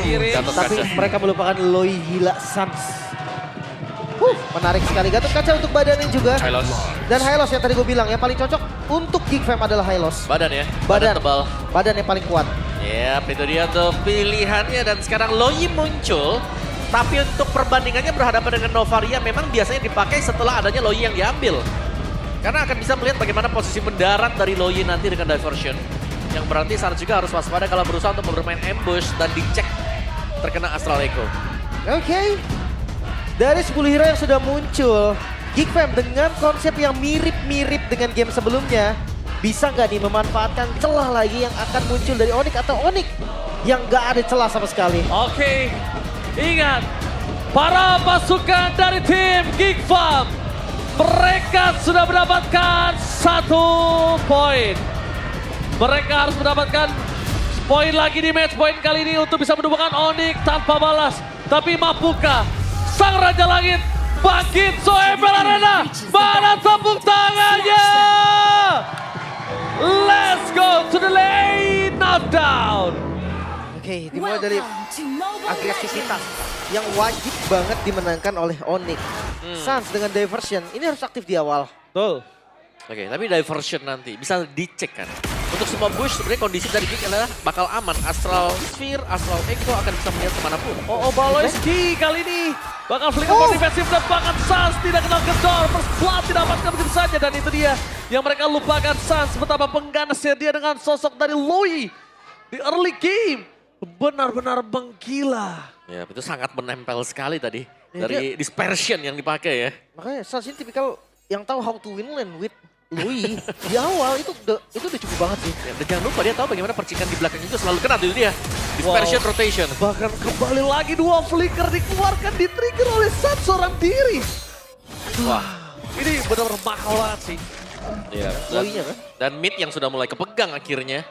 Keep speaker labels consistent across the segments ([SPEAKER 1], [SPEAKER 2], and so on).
[SPEAKER 1] Iris.
[SPEAKER 2] Tapi mereka melupakan Loi gila Suns. Menarik sekali. Gatot kaca untuk badannya juga.
[SPEAKER 3] Hylos.
[SPEAKER 2] Dan Hylos yang tadi gue bilang yang paling cocok untuk Geek Fam adalah Hylos.
[SPEAKER 3] Badan ya,
[SPEAKER 2] Badan
[SPEAKER 3] tebal.
[SPEAKER 2] Badan yang paling kuat.
[SPEAKER 3] Ya, itu dia tuh pilihannya dan sekarang Loi muncul. Tapi untuk perbandingannya berhadapan dengan Novaria memang biasanya dipakai setelah adanya Loi yang diambil. Karena akan bisa melihat bagaimana posisi mendarat dari Loi nanti dengan diversion. Yang berarti Suns juga harus waspada kalau berusaha untuk bermain ambush dan dicek terkena Astral Echo.
[SPEAKER 2] Oke. Dari 10 hero yang sudah muncul, Geek Fam dengan konsep yang mirip-mirip dengan game sebelumnya, bisa nggak nih memanfaatkan celah lagi yang akan muncul dari Onyx atau Onyx yang nggak ada celah sama sekali?
[SPEAKER 1] Oke, ingat para pasukan dari tim Geek Fam, mereka sudah mendapatkan 1 poin. Mereka harus mendapatkan poin lagi di match point kali ini untuk bisa menemukan Onyx tanpa balas. Tapi mampukah Sang Raja Langit bangkit? Soebel Arena, mana tepuk tangannya? Let's go to the lane knockdown.
[SPEAKER 2] Oke, dimulai dari agresivitas yang wajib banget dimenangkan oleh Onyx. Suns dengan diversion, ini harus aktif di awal.
[SPEAKER 1] Betul.
[SPEAKER 3] Oke, tapi diversion nanti bisa dicek kan. Untuk semua bush sebenarnya kondisi dari Geek adalah bakal aman. Astral Sphere, Astral Echo akan bisa melihat kemanapun.
[SPEAKER 1] Baloyski kali ini bakal flicker for defensif dan bahkan Suns tidak kenal kendor. First blood didapatkan begitu saja dan itu dia yang mereka lupakan Suns. Betapa pengganasnya dia dengan sosok dari Loi di early game. Benar-benar menggila.
[SPEAKER 3] Ya, itu sangat menempel sekali tadi.
[SPEAKER 2] Ya,
[SPEAKER 3] Dari dispersion yang dipakai ya.
[SPEAKER 2] Makanya Suns ini tipikal yang tahu how to win lane with Loi di awal itu udah cukup banget sih.
[SPEAKER 3] Ya, dan jangan lupa dia tahu bagaimana percikan di belakang itu selalu kena tuh dia. Dispersion rotation.
[SPEAKER 1] Bahkan kembali lagi 2 flicker dikeluarkan, di-trigger oleh Suns seorang diri.
[SPEAKER 3] Wah,
[SPEAKER 1] Ini benar-benar mahal banget sih.
[SPEAKER 3] iya.
[SPEAKER 2] Loi-nya kan?
[SPEAKER 3] Dan mid yang sudah mulai kepegang akhirnya.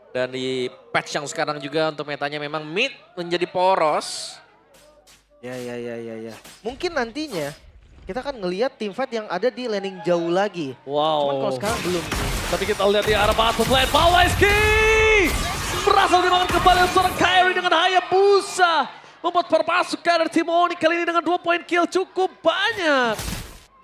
[SPEAKER 3] Dan di patch yang sekarang juga untuk metanya memang mid menjadi poros.
[SPEAKER 2] Ya. Mungkin nantinya kita akan ngelihat tim fight yang ada di laning jauh lagi.
[SPEAKER 1] Wow.
[SPEAKER 2] Cuman kalau sekarang belum.
[SPEAKER 1] Tapi kita lihat di arah bottom lane, Baloyski berhasil dimakan kembali oleh seorang Kyrie dengan Hayabusa. Membuat para pasukan dari tim Onyx kali ini dengan 2 poin kill cukup banyak.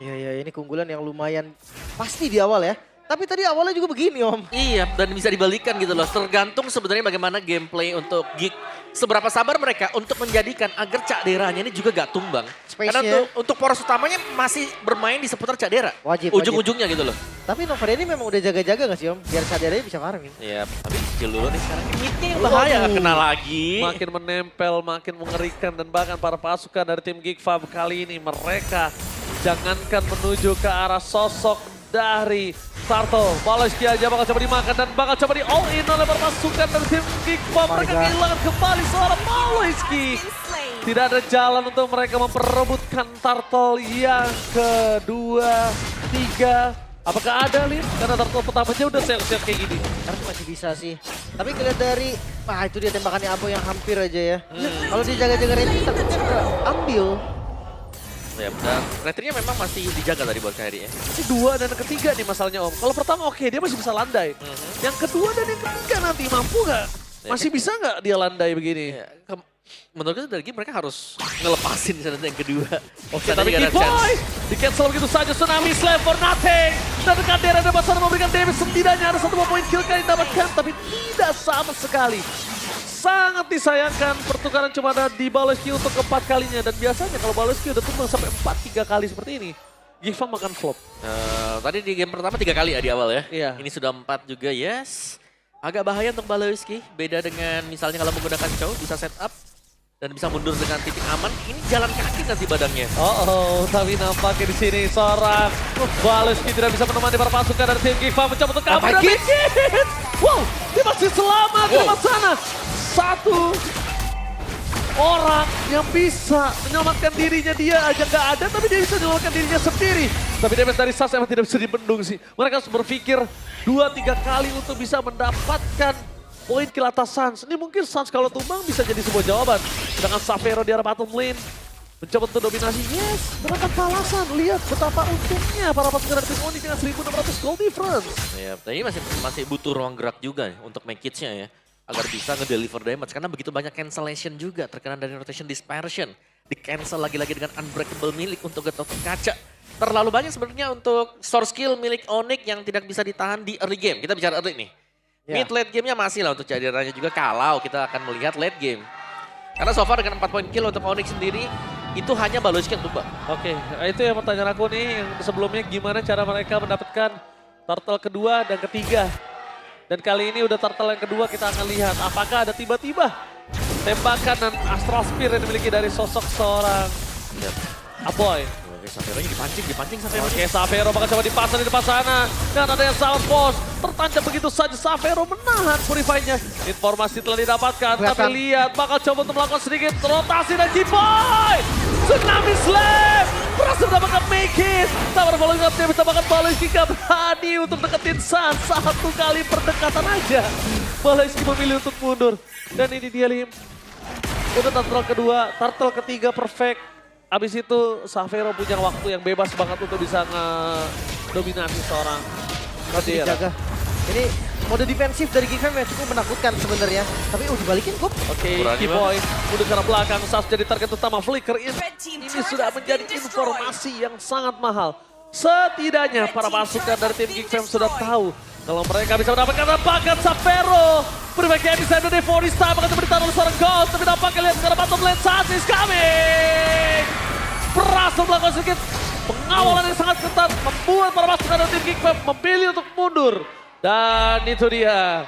[SPEAKER 2] Ya, ini keunggulan yang lumayan pasti di awal ya. Tapi tadi awalnya juga begini Om.
[SPEAKER 3] Iya, dan bisa dibalikan gitu loh. Tergantung sebenarnya bagaimana gameplay untuk Geek. Seberapa sabar mereka untuk menjadikan agar Cak Deranya ini juga gak tumbang. Karena
[SPEAKER 2] Space-nya.
[SPEAKER 3] untuk poros utamanya masih bermain di seputar Cak Dera.
[SPEAKER 2] Wajib.
[SPEAKER 3] Ujung-ujungnya gitu loh.
[SPEAKER 2] Tapi Novaria ini memang udah jaga-jaga gak sih Om? Biar Caderanya bisa farming.
[SPEAKER 3] Iya, tapi kecil dulu nih sekarang. Midnya yang bahaya gak kena lagi.
[SPEAKER 1] Makin menempel, makin mengerikan dan bahkan para pasukan dari tim Geek Fam kali ini mereka jangankan menuju ke arah sosok dari Turtle. Baloyski aja bakal coba dimakan dan bakal coba di all in oleh para pasukan dari tim Geek Fam. Mereka kehilangan kembali seorang Baloyski. Tidak ada jalan untuk mereka memperebutkan Turtle yang kedua, tiga. Apakah ada Lin? Karena Turtle pertamanya udah siap-siap kayak gini.
[SPEAKER 2] Karena masih bisa sih. Tapi ngeliat dari, itu dia tembakannya Abo yang hampir aja ya. Kalau dia jaga-jaga rating takutnya ambil.
[SPEAKER 3] Ya, dan retrinya memang masih dijaga tadi buat Kyrie ya.
[SPEAKER 1] Masih 2 dan yang ketiga nih masalahnya Om. Kalau pertama oke, dia masih bisa landai. Yang kedua dan yang ketiga nanti mampu nggak? Masih bisa nggak dia landai begini?
[SPEAKER 3] Ya, menurut gue dari game mereka harus ngelepasin di sana yang kedua.
[SPEAKER 1] Oke, tapi Boy di cancel begitu saja. Tsunami Slave for nothing. Dan Kadera dapat sana memberikan damage, setidaknya ada 1 poin kill kali didapatkan, tapi tidak sama sekali. Sangat disayangkan, pertukaran cuma ada di Baloyski untuk keempat kalinya. Dan biasanya kalau Baloyski udah tumbang sampai 4-3 kali seperti ini, Geek Fam makan flop.
[SPEAKER 3] Tadi di game pertama 3 kali ya di awal ya.
[SPEAKER 1] Iya.
[SPEAKER 3] Ini sudah 4 juga, yes. Agak bahaya untuk Baloyski, beda dengan misalnya kalau menggunakan Chow bisa setup dan bisa mundur dengan titik aman. Ini jalan kaki nanti badannya.
[SPEAKER 1] Tapi nampaknya di sini seorang Baloyski tidak bisa menemani para pasukan dari tim Geek Fam mencoba untuk kabur dan bikin. Wow, dia masih selamat di depan sana. 1 orang yang bisa menyelamatkan dirinya, dia aja nggak ada, tapi dia bisa menyelamatkan dirinya sendiri. Tapi damage dari Suns emang tidak bisa dibendung sih. Mereka harus berpikir 2-3 kali untuk bisa mendapatkan poin kill atas Suns. Ini mungkin Suns kalau tumbang bisa jadi sebuah jawaban. Sedangkan Savero di arah bottom lane mencoba untuk dominasi. Yes, mendapatkan balasan. Lihat betapa untungnya para pasukan dari tim Onyx dengan 1.600 gold difference.
[SPEAKER 3] Ya, tapi masih butuh ruang gerak juga untuk make hits-nya ya. agar bisa ngedeliver damage. Karena begitu banyak cancellation juga terkena dari rotation dispersion. Di-cancel lagi-lagi dengan unbreakable milik untuk Gatot Kaca. Terlalu banyak sebenarnya untuk source skill milik Onyx yang tidak bisa ditahan di early game. Kita bicara early nih.
[SPEAKER 2] Ya.
[SPEAKER 3] Mid late gamenya masih lah untuk cadirannya juga kalau kita akan melihat late game. Karena so far dengan 4 point kill untuk Onyx sendiri, itu hanya Balochki yang tumbang.
[SPEAKER 1] Oke, itu yang pertanyaan aku nih yang sebelumnya gimana cara mereka mendapatkan turtle kedua dan ketiga. Dan kali ini udah turtle yang kedua kita akan lihat apakah ada tiba-tiba tembakan dan astral spear yang dimiliki dari sosok seorang Aboy.
[SPEAKER 3] Oke, Xavero dipancing Xavero.
[SPEAKER 1] Oke, Xavero bakal coba dipasang di depan sana. Dan ada yang salah pos. Tertancap begitu saja Xavero menahan Purify-nya. Informasi telah didapatkan. Tapi lihat bakal coba untuk melakukan sedikit rotasi dan G-Boy. Tsunami Slam. Berhasil mendapatkan make it. Sabar following up dia bisa bahkan Balochki gak berani untuk deketin Sun. Satu kali perdekatan aja. Balochki memilih untuk mundur. Dan ini dia Lim. Udah turtle kedua, turtle ketiga perfect. Abis itu Xavero punya waktu yang bebas banget untuk bisa ngedominasi seorang Kadera.
[SPEAKER 2] Dijaga. Ini mode defensif dari Geek Fam yang cukup menakutkan sebenarnya. Tapi dibalikin kok.
[SPEAKER 1] Oke,
[SPEAKER 3] Berani
[SPEAKER 1] Kiboy mundur ke arah belakang, Sas jadi target utama Flicker. Ini sudah menjadi informasi yang sangat mahal. Setidaknya para pasukan dari tim Geek Fam sudah tahu kalau mereka bisa mendapatkan bakat Xavero. Berbagai episode dari Forista bakal coba ditaruh oleh seorang Ghost. Tapi nampaknya lihat sekarang bottom lane Sas is coming. Berhasil melakukan sedikit pengawalan yang sangat ketat. Membuat para pasukan dari tim Geek Fam memilih untuk mundur. Dan itu dia.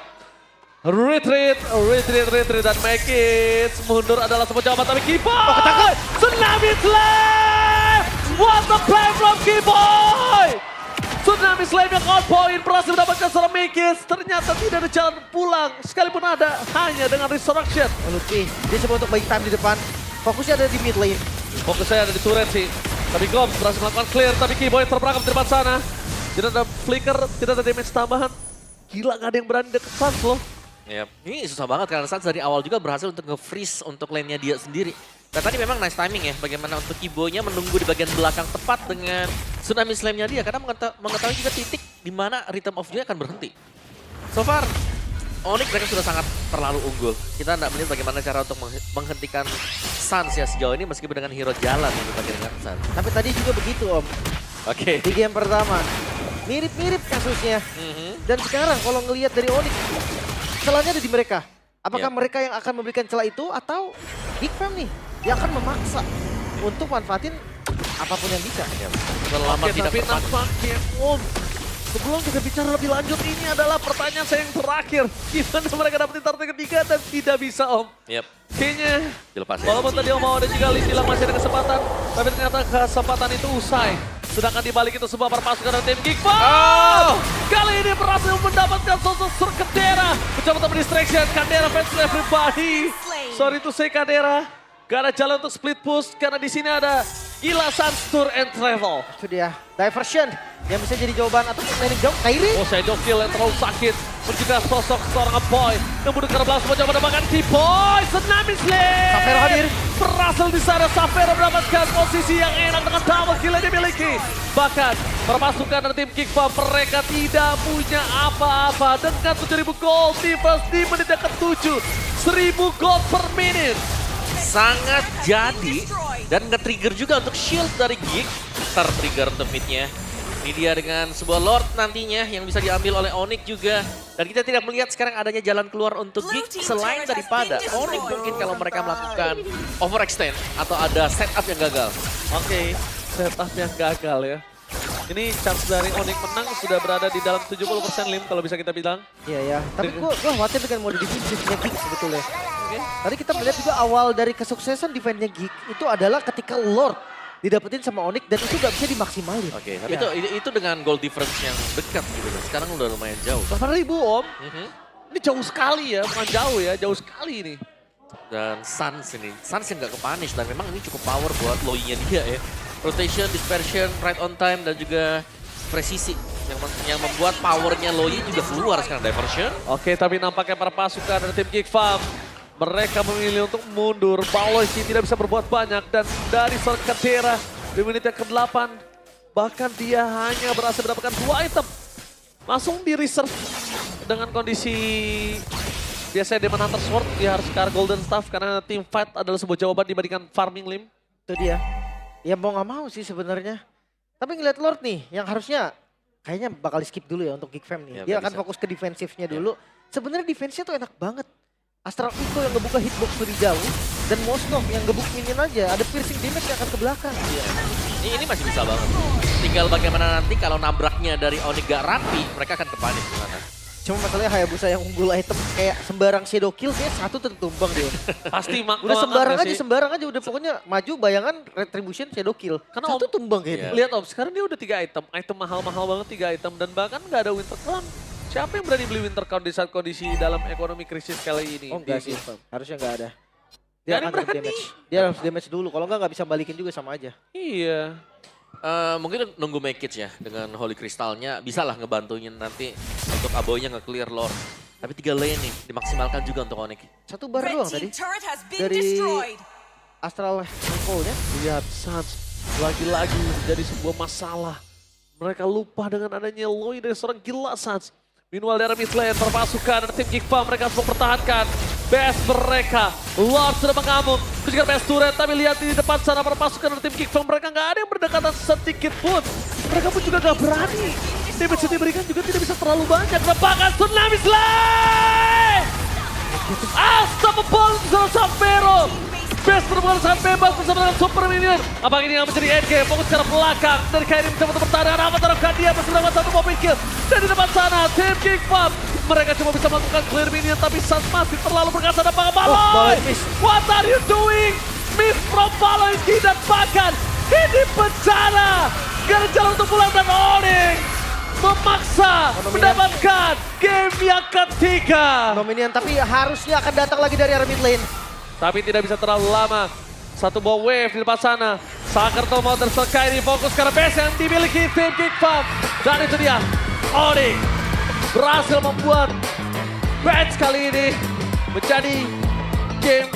[SPEAKER 1] Retreat dan make it. Mundur adalah sebuah jawaban tapi Kiboy. Tsunami Slam. What the play from Kiboy. Tsunami Slam yang on point. Berhasil mendapatkan seorang make it. Ternyata tidak ada jalan pulang. Sekalipun ada hanya dengan resurrection.
[SPEAKER 2] Lucky, dia coba untuk bagi time di depan. Fokusnya ada di mid lane.
[SPEAKER 1] Fokusnya ada di turret sih. Tapi Goms berhasil melakukan clear. Tapi Kiboy terperangkap di depan sana. Tidak ada flicker, tidak ada damage tambahan. Gila gak ada yang berani deket Suns loh.
[SPEAKER 3] Yep. Ini susah banget karena Suns dari awal juga berhasil untuk nge-freeze untuk lane-nya dia sendiri. Dan tadi memang nice timing ya, bagaimana untuk Kiboy-nya menunggu di bagian belakang tepat dengan Tsunami Slam-nya dia. Karena mengetahui juga titik di mana Rhythm of dia akan berhenti. So far, Onyx mereka sudah sangat terlalu unggul. Kita tidak melihat bagaimana cara untuk menghentikan Suns ya sejauh ini meskipun dengan hero jalan yang dipakai dengan Suns.
[SPEAKER 2] Tapi tadi juga begitu Om.
[SPEAKER 3] Oke.
[SPEAKER 2] Di game pertama. Mirip-mirip kasusnya. Dan sekarang kalau ngelihat dari Onyx, celahnya ada di mereka. Apakah mereka yang akan memberikan celah itu atau Geek Fam nih yang akan memaksa untuk manfaatin apapun yang bisa.
[SPEAKER 3] Selama tidak
[SPEAKER 1] tapi
[SPEAKER 3] terpakai.
[SPEAKER 1] nampaknya sebelum kita bicara lebih lanjut, ini adalah pertanyaan saya yang terakhir. Gimana mereka dapetin turtle ketiga dan tidak bisa Om?
[SPEAKER 3] Yep.
[SPEAKER 1] Kayaknya,
[SPEAKER 3] Dilepas ya.
[SPEAKER 1] walaupun tadi Om mau ada juga Lim bilang masih ada kesempatan, tapi ternyata kesempatan itu usai. Sedangkan dibalik itu semua para pasukan dari tim Geek Fam. Kali ini berhasil mendapatkan sosok Kadera. Mencoba untuk distraction, Kadera fans to everybody. Sorry to say Kadera, gak ada jalan untuk split push karena di sini ada Gila Suns Tour and Travel.
[SPEAKER 2] Itu dia, diversion yang bisa jadi jawaban atau landing jauh. Kairi.
[SPEAKER 1] Oh, shadow kill yang terlalu sakit. Menjaga sosok seorang Aboy. Yang mudah karena belas mencoba mendapatkan Kiboy. Tsunami Slam.
[SPEAKER 2] Xavero hadir.
[SPEAKER 1] Berhasil di sana Xavero mendapatkan posisi yang enak dengan double kill yang dimiliki. Bahkan perpasukan dari tim Geek Fam mereka tidak punya apa-apa. Dengan 7.000 gold difference di menit yang ke-7. 1.000 gold per menit.
[SPEAKER 3] Sangat jadi dan nge-trigger juga untuk shield dari Geek. Ter-trigger untuk mid-nya. Ini dia dengan sebuah Lord nantinya yang bisa diambil oleh Onyx juga. Dan kita tidak melihat sekarang adanya jalan keluar untuk Geek selain daripada Onyx mungkin kalau mereka melakukan overextend atau ada setup yang gagal.
[SPEAKER 1] Oke, setup yang gagal ya. Ini chance dari Onyx menang sudah berada di dalam 70% Lim kalau bisa kita bilang.
[SPEAKER 2] Iya ya, tapi gua khawatir dengan mode defensifnya Geek sebetulnya. Tadi kita melihat juga awal dari kesuksesan defense-nya Geek itu adalah ketika Lord didapetin sama Onyx dan itu gak bisa dimaksimalin.
[SPEAKER 3] Oke, tapi itu dengan gold difference yang dekat gitu. Sekarang udah lumayan jauh.
[SPEAKER 1] 8.000 Om. Ini jauh sekali ya, bukan jauh ya, jauh sekali ini.
[SPEAKER 3] Dan Suns yang gak kepanish dan memang ini cukup power buat Loi-nya dia ya. Rotation, dispersion, right on time dan juga presisi yang membuat powernya Loi juga keluar sekarang diversion.
[SPEAKER 1] Oke, tapi nampaknya para pasukan dari tim Geek Fam mereka memilih untuk mundur. Balochki tidak bisa berbuat banyak dan dari seorang Kadera di menit yang ke-8 bahkan dia hanya berhasil mendapatkan 2 item. Langsung di reserve dengan kondisi Biasanya Demon Hunter Sword dia harus ke arah Golden Staff karena team fight adalah sebuah jawaban dibandingkan farming lim.
[SPEAKER 2] Itu dia. Ya mau nggak mau sih sebenarnya. Tapi ngeliat Lord nih yang harusnya kayaknya bakal skip dulu ya untuk Geek Fam nih.
[SPEAKER 3] Ya,
[SPEAKER 2] Dia
[SPEAKER 3] nggak
[SPEAKER 2] akan
[SPEAKER 3] bisa.
[SPEAKER 2] fokus ke defensifnya dulu. Sebenarnya defense-nya tuh enak banget. Astral Echo yang ngebuka hitbox dari jauh dan Mosnov yang ngebuk minion aja. Ada piercing damage yang akan ke belakang.
[SPEAKER 3] Ini masih bisa banget. Tinggal bagaimana nanti kalau nabraknya dari Onyx gak rapi, mereka akan kepanik gimana.
[SPEAKER 2] Cuma masalahnya Hayabusa yang unggul item kayak sembarang shadow kill kayak satu tertumbang dia.
[SPEAKER 1] Pasti
[SPEAKER 2] Udah sembarang aja udah pokoknya maju bayangan retribution shadow kill.
[SPEAKER 1] Karena
[SPEAKER 2] Satu tumbang kayaknya.
[SPEAKER 1] Lihat Om, sekarang dia udah 3 item. Item mahal-mahal banget 3 item. Dan bahkan nggak ada Winter Crown. Siapa yang berani beli Winter Crown di saat kondisi dalam ekonomi krisis kali ini?
[SPEAKER 2] Oh enggak sih, harusnya enggak ada. Dia
[SPEAKER 1] Nggak ada
[SPEAKER 2] akan
[SPEAKER 1] yang berani.
[SPEAKER 2] damage. Dia harus damage dulu, kalau enggak bisa balikin juga sama aja.
[SPEAKER 1] Iya.
[SPEAKER 3] Mungkin nunggu make it ya dengan Holy Crystalnya bisa lah ngebantuin nanti untuk Aboynya nge-clear Lord. Tapi 3 lane nih dimaksimalkan juga untuk Onyx.
[SPEAKER 2] Satu bar doang tadi.
[SPEAKER 4] Dari
[SPEAKER 2] Astral Echo-nya.
[SPEAKER 1] Lihat Suns lagi-lagi menjadi sebuah masalah. Mereka lupa dengan adanya Loi dari seorang gila Suns. Meanwhile dari mid lane terpasukan dari tim Geek Farm mereka harus mempertahankan best mereka. Lord sudah mengamuk. Juga best turret tapi lihat di depan sana perpasukan dari tim Geek Farm mereka nggak ada yang berdekatan sedikit pun. Mereka pun juga nggak berani. Damage yang diberikan juga tidak bisa terlalu banyak. Lepakan Tsunami Slay! Unstoppable Savero. Best benar-benar sangat bebas bersama dengan Super Minion. Apakah ini yang menjadi endgame? Fokus ke arah belakang. Dari Kairim mencoba untuk bertahan. Apa terapkan dia masih melakukan satu mobil kill. Dan di depan sana tim Geek Farm. Mereka cuma bisa melakukan clear minion. Tapi Suns masih terlalu berkasa dan Baloy.
[SPEAKER 2] Baloy miss.
[SPEAKER 1] What are you doing? Miss from Baloy tidak bahkan. Ini bencana. Gak ada jalan untuk pulang dan Onyx memaksa mendapatkan game yang ketiga.
[SPEAKER 2] Nominian tapi harusnya akan datang lagi dari arah mid lane.
[SPEAKER 1] Tapi tidak bisa terlalu lama. Satu buah wave di depan sana. Sakerto mau tersekai ini fokus karena base yang dimiliki tim Geek Farm. Dan itu dia, Onyx berhasil membuat match kali ini menjadi game